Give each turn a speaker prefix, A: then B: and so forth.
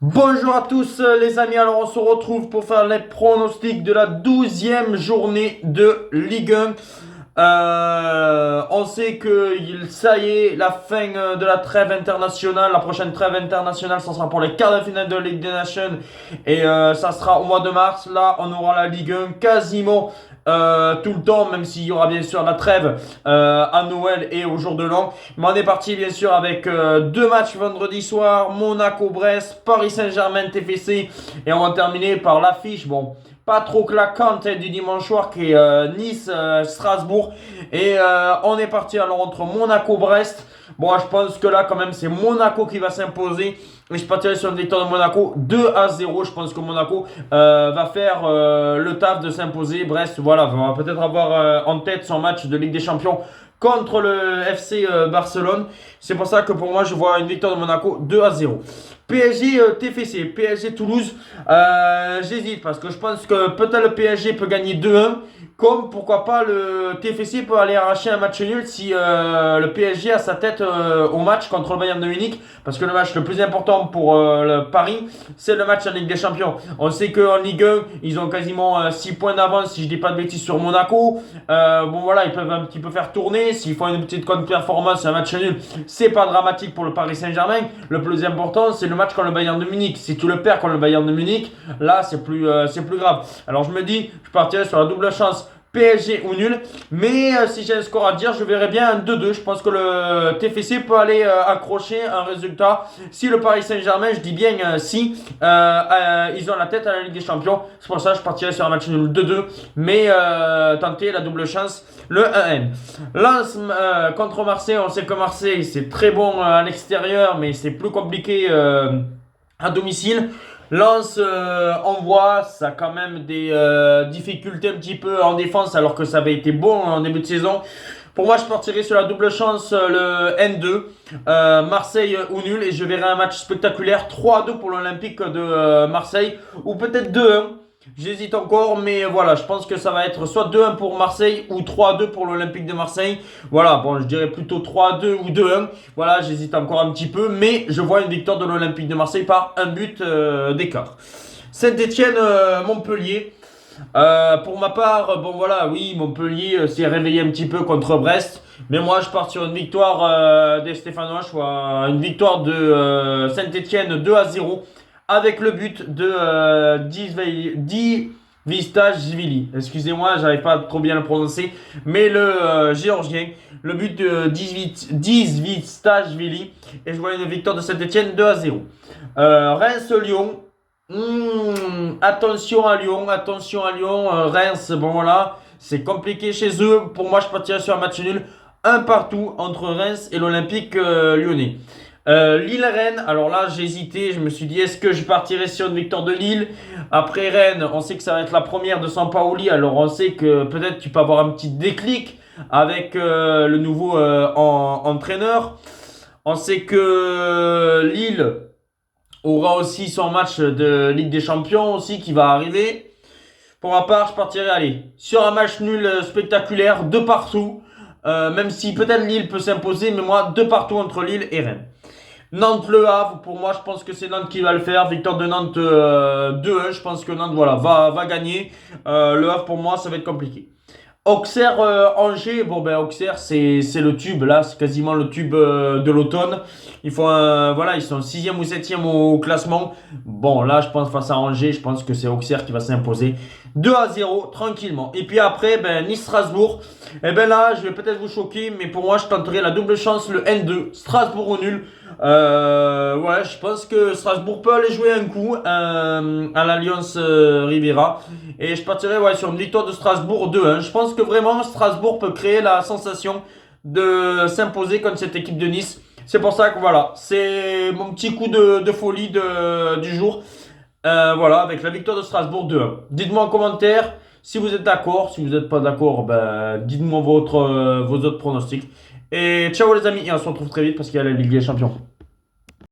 A: Bonjour à tous les amis, alors on se retrouve pour faire les pronostics de la 12e journée de Ligue 1. On sait que ça y est, la fin de la trêve internationale, la prochaine trêve internationale, ça sera pour les quarts de finale de Ligue des Nations et ça sera au mois de mars. Là, on aura la Ligue 1 quasiment tout le temps, même s'il y aura bien sûr la trêve à Noël et au jour de l'an. Mais on est parti bien sûr avec deux matchs vendredi soir, Monaco-Brest, Paris Saint-Germain TFC, et on va terminer par l'affiche, bon, pas trop claquante du dimanche soir, qui est Nice-Strasbourg. Et on est parti alors entre Monaco-Brest. Bon, je pense que là quand même c'est Monaco qui va s'imposer. Et je partirai sur une victoire de Monaco 2-0. Je pense que Monaco va faire le taf de s'imposer. Brest, voilà, va peut-être avoir en tête son match de Ligue des Champions contre le FC Barcelone. C'est pour ça que pour moi, je vois une victoire de Monaco 2-0. PSG TFC, PSG Toulouse, j'hésite parce que je pense que peut-être le PSG peut gagner 2-1, comme pourquoi pas le TFC peut aller arracher un match nul si le PSG a sa tête au match contre le Bayern de Munich, parce que le match le plus important pour le Paris, c'est le match en Ligue des Champions. On sait qu'en Ligue 1, ils ont quasiment 6 points d'avance, si je dis pas de bêtises, sur Monaco. Bon voilà, ils peuvent un petit peu faire tourner. S'ils font une petite contre-performance, un match nul, c'est pas dramatique pour le Paris Saint-Germain. Le plus important, c'est le match contre le Bayern de Munich. Si tu le perds contre le Bayern de Munich, là, c'est plus grave. Alors je me dis, je partirai sur la double chance PSG ou nul. Mais si j'ai un score à dire, je verrais bien un 2-2. Je pense que le TFC peut aller accrocher un résultat. Si le Paris Saint-Germain, je dis bien si, ils ont la tête à la Ligue des Champions. C'est pour ça que je partirai sur un match nul 2-2. Mais tenter la double chance, le 1-N. Lens contre Marseille. On sait que Marseille, c'est très bon à l'extérieur, mais c'est plus compliqué à domicile. Lens envoie, ça a quand même des difficultés un petit peu en défense alors que ça avait été bon en début de saison. Pour moi, je partirai sur la double chance, le N2, Marseille ou nul, et je verrai un match spectaculaire 3-2 pour l'Olympique de Marseille, ou peut-être 2-1. J'hésite encore, mais voilà, je pense que ça va être soit 2-1 pour Marseille ou 3-2 pour l'Olympique de Marseille. Voilà, bon, je dirais plutôt 3-2 ou 2-1. Voilà, j'hésite encore un petit peu, mais je vois une victoire de l'Olympique de Marseille par un but d'écart. Saint-Etienne, Montpellier. Pour ma part, bon voilà, oui, Montpellier s'est réveillé un petit peu contre Brest. Mais moi, je pars sur une victoire des Stéphanois. Je vois une victoire de Saint-Etienne 2-0 avec le but de Di Vistashvili. Excusez-moi, j'arrive pas trop bien à le prononcer. Mais le géorgien, le but de Vistashvili. Et je vois une victoire de Saint-Etienne 2-0. Reims-Lyon. Attention à Lyon, attention à Lyon. Reims, bon voilà, c'est compliqué chez eux. Pour moi, je partirais sur un match nul, un partout entre Reims et l'Olympique lyonnais. Lille-Rennes, alors là j'ai hésité, je me suis dit est-ce que je partirais sur une victoire de Lille. Après Rennes, on sait que ça va être la première de Sampaoli, alors on sait que peut-être tu peux avoir un petit déclic avec le nouveau entraîneur. On sait que Lille aura aussi son match de Ligue des Champions aussi qui va arriver. Pour ma part, je partirai aller sur un match nul spectaculaire, de partout. Même si peut-être Lille peut s'imposer, mais moi, de partout entre Lille et Rennes. Nantes-Le Havre, pour moi, je pense que c'est Nantes qui va le faire. Victoire de Nantes 2-1. Je pense que Nantes voilà, va gagner. Le Havre, pour moi, ça va être compliqué. Auxerre Angers, bon ben Auxerre c'est le tube là, c'est quasiment le tube de l'automne. Voilà, ils sont 6e ou 7e au classement. Bon là je pense face à Angers, je pense que c'est Auxerre qui va s'imposer 2-0 tranquillement. Et puis après ben Nice-Strasbourg. Et ben là je vais peut-être vous choquer, mais pour moi je tenterai la double chance, le N2, Strasbourg au nul. Ouais, je pense que Strasbourg peut aller jouer un coup à l'Alliance Riviera. Et je partirai ouais, sur une victoire de Strasbourg 2-1. Je pense que vraiment Strasbourg peut créer la sensation de s'imposer contre cette équipe de Nice. C'est pour ça que voilà, c'est mon petit coup de folie du jour. Voilà, avec la victoire de Strasbourg 2-1. Dites-moi en commentaire si vous êtes d'accord. Si vous n'êtes pas d'accord, ben, dites-moi vos autres pronostics. Et ciao les amis, et on se retrouve très vite parce qu'il y a la Ligue des Champions.